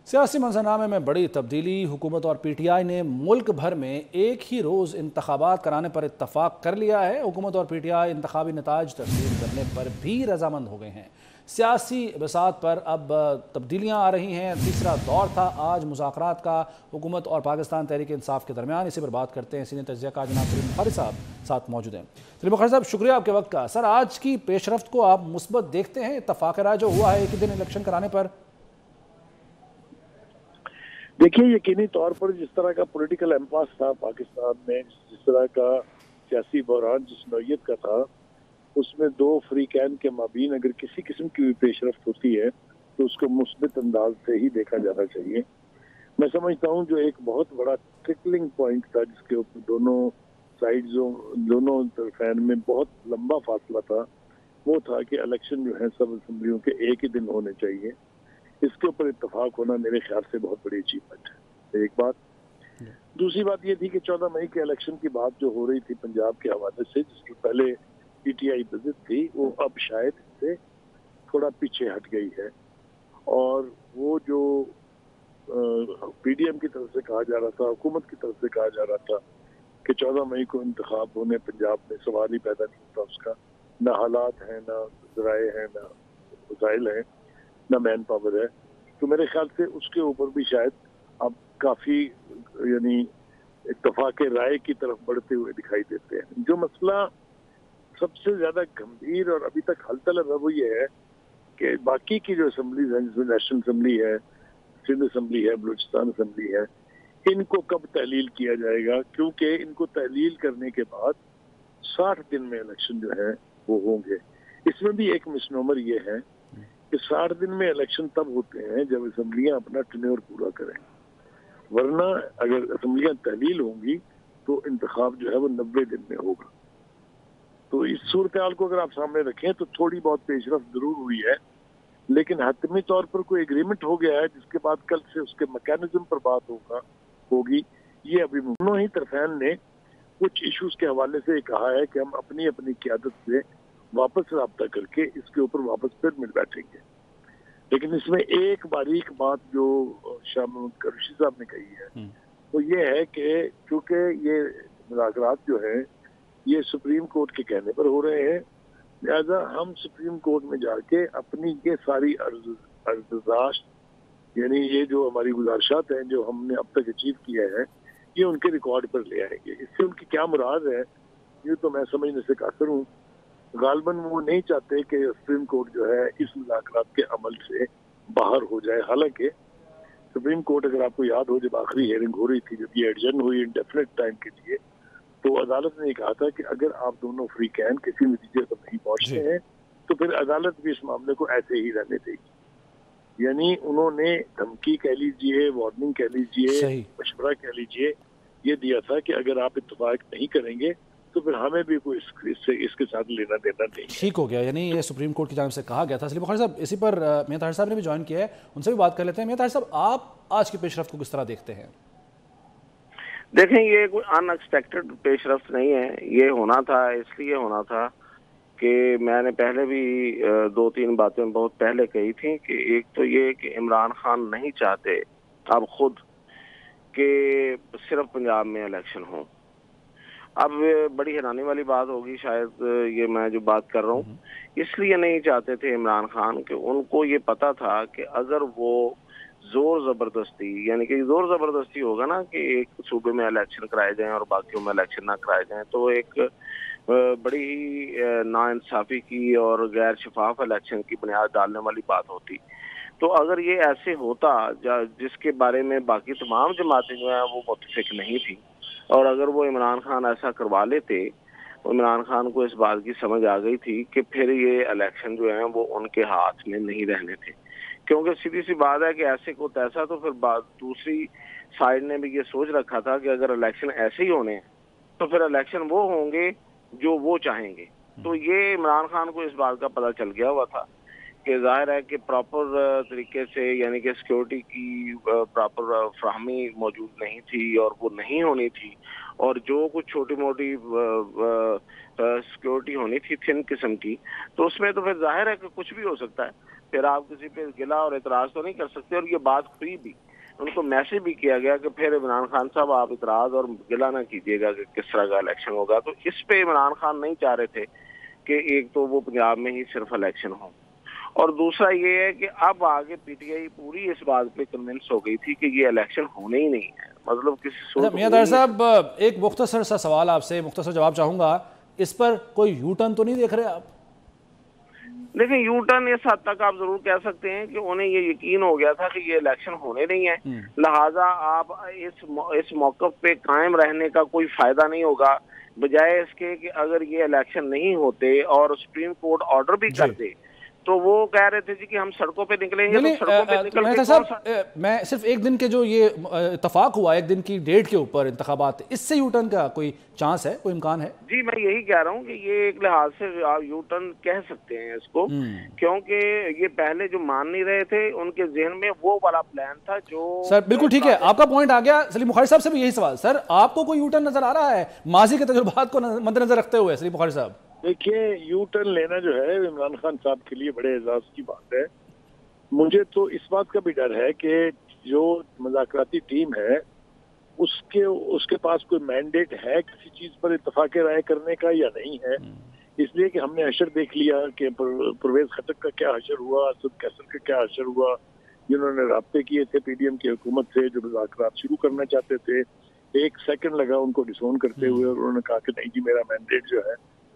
सियासी मंजरनामे में बड़ी तब्दीली। हुकूमत और पीटीआई ने मुल्क भर में एक ही रोज़ इंतखाबात कराने पर इत्तफाक कर लिया है। हुकूमत और पीटीआई इंतखाबी नताज तस्लीम करने पर भी रजामंद हो गए हैं। सियासी बिसात पर अब तब्दीलियाँ आ रही हैं। तीसरा दौर था आज मुज़ाकरात का हुकूमत और पाकिस्तान तहरीक इंसाफ के दरमियान। इसी पर बात करते हैं। सीनियर तज्ज़िया कार जनाब सलीम बुखारी साहब साथ मौजूद हैं। सलीम बुखारी साहब, शुक्रिया आपके वक्त का। सर, आज की पेशरफ्त को आप मुस्बत देखते हैं? इत्तफाक राय जो हुआ है एक ही दिन इलेक्शन कराने पर। देखिए, यकीनी तौर पर जिस तरह का पॉलिटिकल एम्पास था पाकिस्तान में, जिस तरह का सियासी बहरान जिस नौयत का था, उसमें दो फ्रीकैन के माबीन अगर किसी किस्म की भी पेशरफ्त होती है तो उसको मुस्बित अंदाज से ही देखा जाना चाहिए। मैं समझता हूँ जो एक बहुत बड़ा ट्रिकलिंग पॉइंट था जिसके ऊपर दोनों तरफैन में बहुत लंबा फासला था, वो था कि इलेक्शन जो है सब असम्बलियों के एक ही दिन होने चाहिए। इसके ऊपर इत्तेफाक होना मेरे ख्याल से बहुत बड़ी अचीवमेंट है, एक बात। दूसरी बात ये थी कि 14 मई के इलेक्शन की बात जो हो रही थी पंजाब के हवाले से, जिसके पहले पीटीआई बजित थी, वो अब शायद इससे थोड़ा पीछे हट गई है। और वो जो पीडीएम की तरफ से कहा जा रहा था, हुकूमत की तरफ से कहा जा रहा था कि 14 मई को इंतखाब होने पंजाब में, सवाल ही पैदा नहीं होता उसका। ना हालात हैं, ना ज़राए हैं, ना वसाइल हैं, ना मैन पावर है। तो मेरे ख्याल से उसके ऊपर भी शायद अब काफी यानी इत्तफाक राय की तरफ बढ़ते हुए दिखाई देते हैं। जो मसला सबसे ज्यादा गंभीर और अभी तक हल तलब है वो ये है कि बाकी की जो असम्बलीज हैं, जिसमें नेशनल असम्बली है, सिंध असम्बली है, बलूचिस्तान असम्बली है, इनको कब तहलील किया जाएगा, क्योंकि इनको तहलील करने के बाद 60 दिन में इलेक्शन जो है वो होंगे। इसमें भी एक मिसनोमर ये है कि 60 दिन में इलेक्शन तब होते हैं जब असम्बलियां अपना टेन्योर पूरा करें, वरना अगर असम्बलियां तहलील होंगी तो इंतखाब जो है वो 90 दिन में होगा। तो इस सूरत हाल को अगर आप सामने रखें तो थोड़ी बहुत पेशरफ्त जरूर हुई है, लेकिन हतमी तौर पर कोई एग्रीमेंट हो गया है जिसके बाद कल से उसके मैकेनिज्म पर बात होगी। ये अभी दोनों ही तरफैन ने कुछ इश्यूज के हवाले से कहा है कि हम अपनी अपनी क़यादत से वापस राब्ता करके इसके ऊपर वापस फिर मिल बैठेंगे। लेकिन इसमें एक बारीक बात जो शाह महमूद कुरैशी साहब ने कही है वो ये है कि चूंकि ये मुज़ाकरात जो है ये सुप्रीम कोर्ट के कहने पर हो रहे हैं, लिहाजा हम सुप्रीम कोर्ट में जाके अपनी ये सारी अर्ज़दाश्त, यानी ये जो हमारी गुजारिशात हैं जो हमने अब तक अचीव किए हैं, ये उनके रिकॉर्ड पर ले आएंगे। इससे उनकी क्या मुराद है ये तो मैं समझने से कासिर हूँ। गालबन वो नहीं चाहते कि सुप्रीम कोर्ट जो है इस मुज़ाकरात के अमल से बाहर हो जाए। हालांकि सुप्रीम कोर्ट, अगर आपको याद हो, जब आखिरी हियरिंग हो रही थी, जब ये एडजर्न हुई इंडेफिनिट टाइम के लिए, तो अदालत ने कहा था कि अगर आप दोनों फ्रीकैन किसी नतीजे पर नहीं पहुंचते हैं तो फिर अदालत भी इस मामले को ऐसे ही रहने देगी। यानी उन्होंने धमकी कह लीजिए, वार्निंग कह लीजिए, मशवरा कह लीजिए, ये दिया था कि अगर आप इत्तेफाक नहीं करेंगे तो फिर हमें भी कोई इसके साथ लेना देना नहीं। ठीक हो गया, यानी ये सुप्रीम कोर्ट की जानिब से कहा गया था। सलीम बुखारी साहब, इसी पर मियां ताहिर साहब ने भी ज्वाइन किया है, उनसे भी बात कर लेते हैं। मियां ताहिर साहब, आप आज की पेशरफ्त को किस तरह देखते हैं? देखें, ये कोई अनएक्सपेक्टेड पेशरफ्त नहीं है। ये होना था, इसलिए होना था कि मैंने पहले भी 2-3 बातें बहुत पहले कही थी कि एक तो ये कि इमरान खान नहीं चाहते अब खुद कि सिर्फ पंजाब में इलेक्शन हो। अब बड़ी हैरानी वाली बात होगी शायद ये मैं जो बात कर रहा हूँ, इसलिए नहीं चाहते थे इमरान खान कि उनको ये पता था कि अगर वो जोर जबरदस्ती, यानी कि जोर जबरदस्ती होगा ना कि एक सूबे में इलेक्शन कराए जाएं और बाकियों में इलेक्शन ना कराए जाएं, तो एक बड़ी ही नाइंसाफी की और गैर शफाफ इलेक्शन की बुनियाद डालने वाली बात होती। तो अगर ये ऐसे होता जिसके बारे में बाकी तमाम जमातें जो हैं वो मुत्तफिक नहीं थी, और अगर वो इमरान खान ऐसा करवा लेते, इमरान खान को इस बात की समझ आ गई थी कि फिर ये इलेक्शन जो है वो उनके हाथ में नहीं रहने थे। क्योंकि सीधी सी बात है कि ऐसे को तैसा, तो फिर दूसरी साइड ने भी ये सोच रखा था कि अगर इलेक्शन ऐसे ही होने तो फिर इलेक्शन वो होंगे जो वो चाहेंगे। तो ये इमरान खान को इस बात का पता चल गया हुआ था कि जाहिर है कि प्रॉपर तरीके से, यानी कि सिक्योरिटी की प्रॉपर फ्राहमी मौजूद नहीं थी और वो नहीं होनी थी, और जो कुछ छोटी मोटी सिक्योरिटी होनी थी थिन किस्म की, तो उसमें तो फिर जाहिर है कि कुछ भी हो सकता है। फिर आप किसी पे गिला और इतराज तो नहीं कर सकते। और ये बात हुई भी, उनको मैसेज भी किया गया कि फिर इमरान खान साहब आप इतराज और गिला ना कीजिएगा कि किस तरह का इलेक्शन होगा। तो इस पे इमरान खान नहीं चाह रहे थे कि एक तो वो पंजाब में ही सिर्फ इलेक्शन हो, और दूसरा ये है कि अब आगे पीटीआई पूरी इस बात पे कन्विंस हो गई थी कि ये इलेक्शन होने ही नहीं है, मतलब किसी मियां ताहिर साहब, एक मुख्तसर सा सवाल आपसे, मुख्तसर जवाब चाहूंगा, इस पर कोई यू टर्न तो नहीं देख रहे आप? देखिए, यू टर्न इस हद तक आप जरूर कह सकते हैं कि उन्हें ये यकीन हो गया था कि ये इलेक्शन होने नहीं है, लिहाजा आप इस मौक़िफ़ पे कायम रहने का कोई फायदा नहीं होगा, बजाय इसके कि अगर ये इलेक्शन नहीं होते और सुप्रीम कोर्ट ऑर्डर भी कर दे तो वो कह रहे थे जी कि हम सड़कों पे निकलेंगे। तो सड़कों पे निकल के साहब, मैं सिर्फ एक दिन के जो ये इत्तफाक हुआ, एक दिन की डेट के ऊपर इंतखाबात, इससे यू टर्न का कोई चांस है, कोई इम्कान है? जी, मैं यही कह रहा हूँ कि ये एक लिहाज से आप यू टर्न कह सकते हैं इसको, क्योंकि ये पहले जो मान नहीं रहे थे उनके ज़हन में वो वाला प्लान था जो। सर बिल्कुल ठीक है, आपका पॉइंट आ गया। सलीम बुखारी साहब से भी यही सवाल, सर आपको कोई यू टर्न नजर आ रहा है माजी के तजुर्बात को मद्देनजर रखते हुए? सलीम बुखारी साहब, देखिए, यू टर्न लेना जो है इमरान खान साहब के लिए बड़े एजाज की बात है। मुझे तो इस बात का भी डर है कि जो मुज़ाकराती टीम है उसके पास कोई मैंडेट है किसी चीज पर इत्तफाक राय करने का या नहीं है। इसलिए कि हमने हशर देख लिया कि परवेज खटक का क्या हशर हुआ, असद कैसर का क्या हशर हुआ, जिन्होंने राब्ते किए थे पीडीएम की हुकूमत से, जो मुज़ाकरात शुरू करना चाहते थे। एक सेकंड लगा उनको डिसोन करते हुए, और उन्होंने कहा कि नहीं जी, मेरा मैंडेट जो है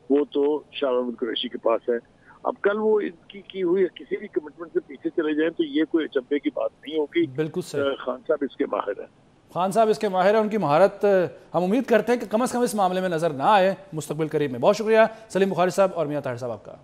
वो तो शाह महमूद कुरैशी के पास है। अब कल वो इनकी की हुई किसी भी कमिटमेंट से पीछे चले जाएं तो ये कोई अचंभे की बात नहीं होगी। बिल्कुल सही, खान साहब इसके माहिर हैं। खान साहब इसके माहिर है, उनकी महारत हम उम्मीद करते हैं कि कम से कम इस मामले में नजर ना आए मुस्तकबिल करीब में। बहुत शुक्रिया सलीम बुखारी साहब और मियां ताहिर साहब आपका।